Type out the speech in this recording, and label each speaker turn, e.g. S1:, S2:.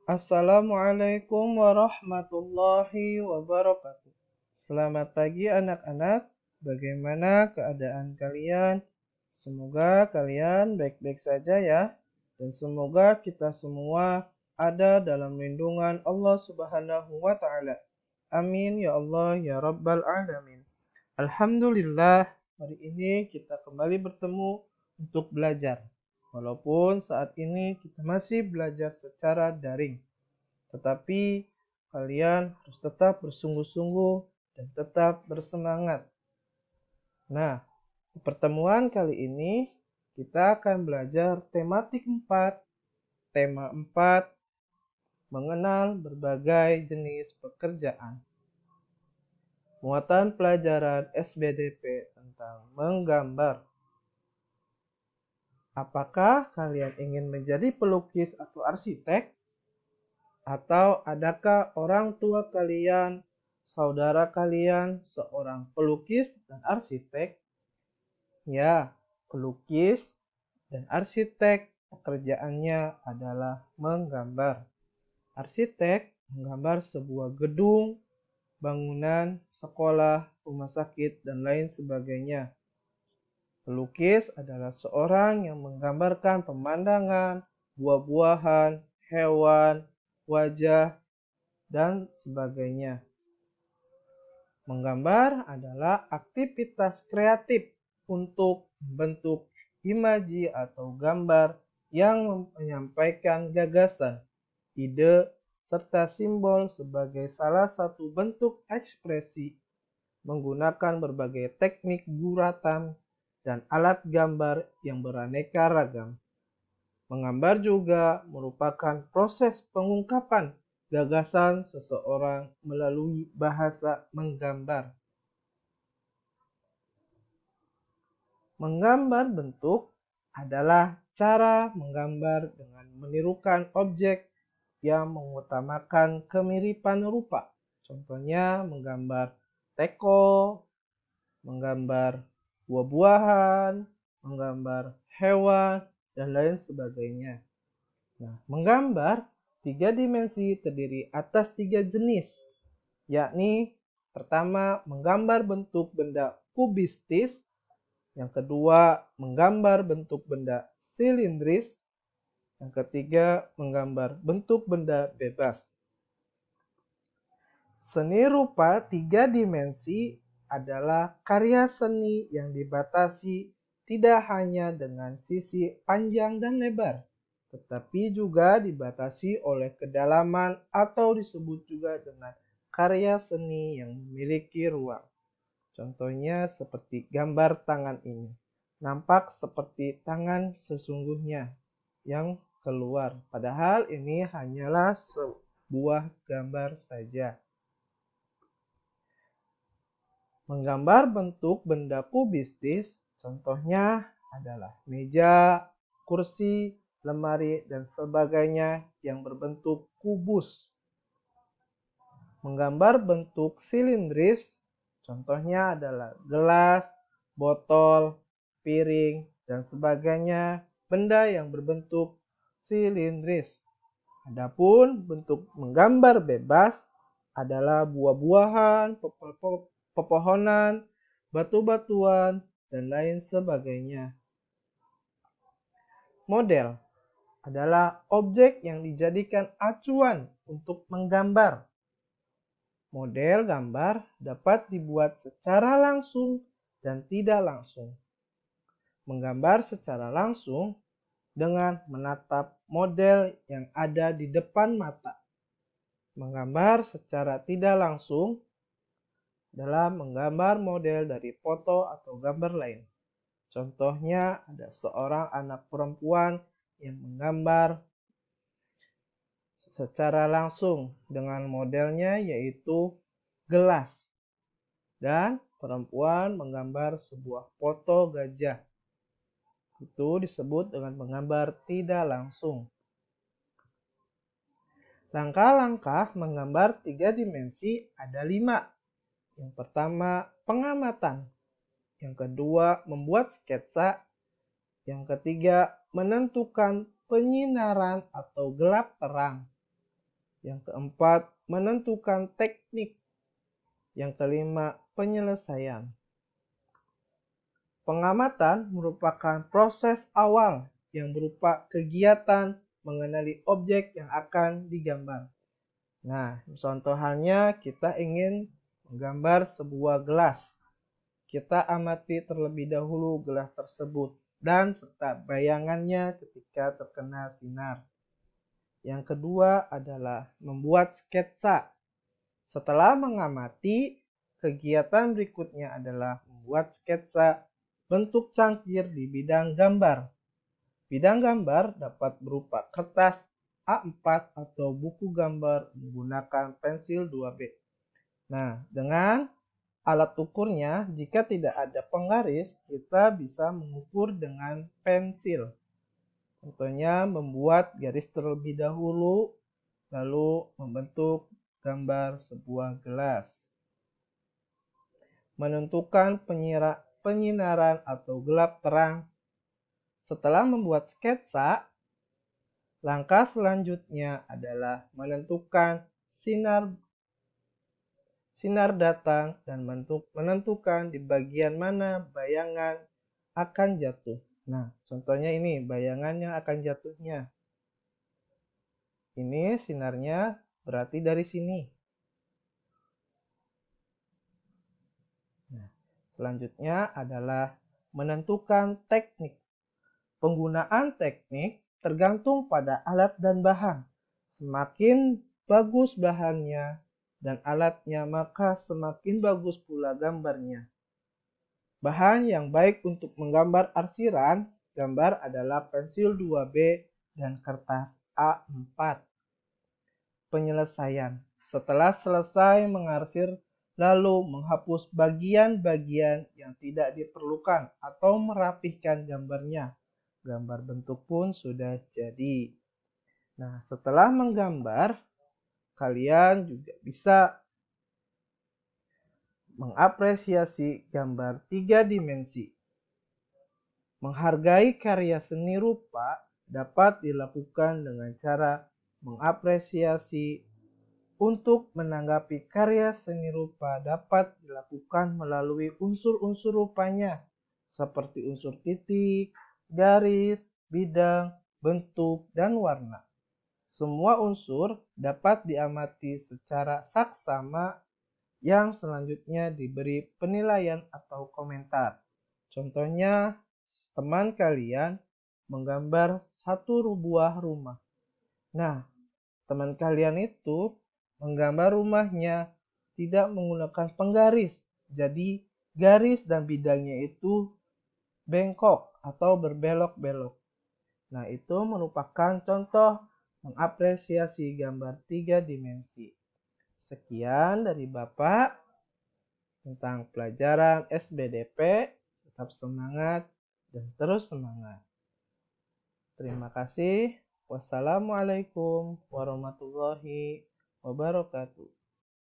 S1: Assalamualaikum warahmatullahi wabarakatuh. Selamat pagi anak-anak. Bagaimana keadaan kalian? Semoga kalian baik-baik saja ya. Dan semoga kita semua ada dalam lindungan Allah Subhanahu wa taala. Amin ya Allah ya rabbal alamin. Alhamdulillah, hari ini kita kembali bertemu untuk belajar. Walaupun saat ini kita masih belajar secara daring, tetapi kalian harus tetap bersungguh-sungguh dan tetap bersemangat. Nah, di pertemuan kali ini kita akan belajar tematik 4. Tema 4, mengenal berbagai jenis pekerjaan. Muatan pelajaran SBDP tentang menggambar. Apakah kalian ingin menjadi pelukis atau arsitek? Atau adakah orang tua kalian, saudara kalian, seorang pelukis dan arsitek? Ya, pelukis dan arsitek pekerjaannya adalah menggambar. Arsitek menggambar sebuah gedung, bangunan, sekolah, rumah sakit, dan lain sebagainya. Pelukis adalah seorang yang menggambarkan pemandangan, buah-buahan, hewan, wajah, dan sebagainya. Menggambar adalah aktivitas kreatif untuk membentuk imaji atau gambar yang menyampaikan gagasan, ide, serta simbol sebagai salah satu bentuk ekspresi menggunakan berbagai teknik guratan dan alat gambar yang beraneka ragam. Menggambar juga merupakan proses pengungkapan gagasan seseorang melalui bahasa menggambar. Menggambar bentuk adalah cara menggambar dengan menirukan objek yang mengutamakan kemiripan rupa. Contohnya menggambar teko, menggambar buah-buahan, menggambar hewan, dan lain sebagainya. Nah, menggambar 3 dimensi terdiri atas 3 jenis, yakni pertama menggambar bentuk benda kubistis, yang kedua menggambar bentuk benda silindris, yang ketiga, menggambar bentuk benda bebas. Seni rupa 3 dimensi adalah karya seni yang dibatasi tidak hanya dengan sisi panjang dan lebar, tetapi juga dibatasi oleh kedalaman atau disebut juga dengan karya seni yang memiliki ruang. Contohnya seperti gambar tangan ini. Nampak seperti tangan sesungguhnya yang keluar, padahal ini hanyalah sebuah gambar saja. Menggambar bentuk benda kubistis, contohnya adalah meja, kursi, lemari, dan sebagainya yang berbentuk kubus. Menggambar bentuk silindris, contohnya adalah gelas, botol, piring, dan sebagainya, benda yang berbentuk silindris. Adapun bentuk menggambar bebas adalah buah-buahan, pepohonan, batu-batuan, dan lain sebagainya. Model adalah objek yang dijadikan acuan untuk menggambar. Model gambar dapat dibuat secara langsung dan tidak langsung. Menggambar secara langsung dengan menatap model yang ada di depan mata. Menggambar secara tidak langsung adalah menggambar model dari foto atau gambar lain. Contohnya ada seorang anak perempuan yang menggambar secara langsung dengan modelnya yaitu gelas. Dan perempuan menggambar sebuah foto gajah. Itu disebut dengan menggambar tidak langsung. Langkah-langkah menggambar 3 dimensi ada 5. Yang pertama, pengamatan. Yang kedua, membuat sketsa. Yang ketiga, menentukan penyinaran atau gelap terang. Yang keempat, menentukan teknik. Yang kelima, penyelesaian. Pengamatan merupakan proses awal yang berupa kegiatan mengenali objek yang akan digambar. Nah, contoh halnya kita ingin menggambar sebuah gelas. Kita amati terlebih dahulu gelas tersebut dan serta bayangannya ketika terkena sinar. Yang kedua adalah membuat sketsa. Setelah mengamati, kegiatan berikutnya adalah membuat sketsa bentuk cangkir di bidang gambar. Bidang gambar dapat berupa kertas A4 atau buku gambar menggunakan pensil 2B. Nah, dengan alat ukurnya, jika tidak ada penggaris, kita bisa mengukur dengan pensil. Contohnya membuat garis terlebih dahulu, lalu membentuk gambar sebuah gelas. Menentukan penyinaran atau gelap terang. Setelah membuat sketsa, langkah selanjutnya adalah menentukan sinar datang dan menentukan di bagian mana bayangan akan jatuh. Nah, contohnya ini bayangan yang akan jatuhnya. Ini sinarnya berarti dari sini. Nah, selanjutnya adalah menentukan teknik. Penggunaan teknik tergantung pada alat dan bahan. Semakin bagus bahannya dan alatnya, maka semakin bagus pula gambarnya. Bahan yang baik untuk menggambar arsiran gambar adalah pensil 2B dan kertas A4. Penyelesaian. Setelah selesai mengarsir, lalu menghapus bagian-bagian yang tidak diperlukan atau merapihkan gambarnya. Gambar bentuk pun sudah jadi. Nah, setelah menggambar, kalian juga bisa mengapresiasi gambar 3 dimensi. Menghargai karya seni rupa dapat dilakukan dengan cara mengapresiasi. Untuk menanggapi karya seni rupa dapat dilakukan melalui unsur-unsur rupanya, seperti unsur titik, garis, bidang, bentuk, dan warna. Semua unsur dapat diamati secara saksama yang selanjutnya diberi penilaian atau komentar. Contohnya, teman kalian menggambar satu buah rumah. Nah, teman kalian itu menggambar rumahnya tidak menggunakan penggaris. Jadi, garis dan bidangnya itu bengkok atau berbelok-belok. Nah, itu merupakan contoh mengapresiasi gambar 3 dimensi. Sekian dari Bapak tentang pelajaran SBDP. Tetap semangat dan terus semangat. Terima kasih. Wassalamualaikum warahmatullahi wabarakatuh.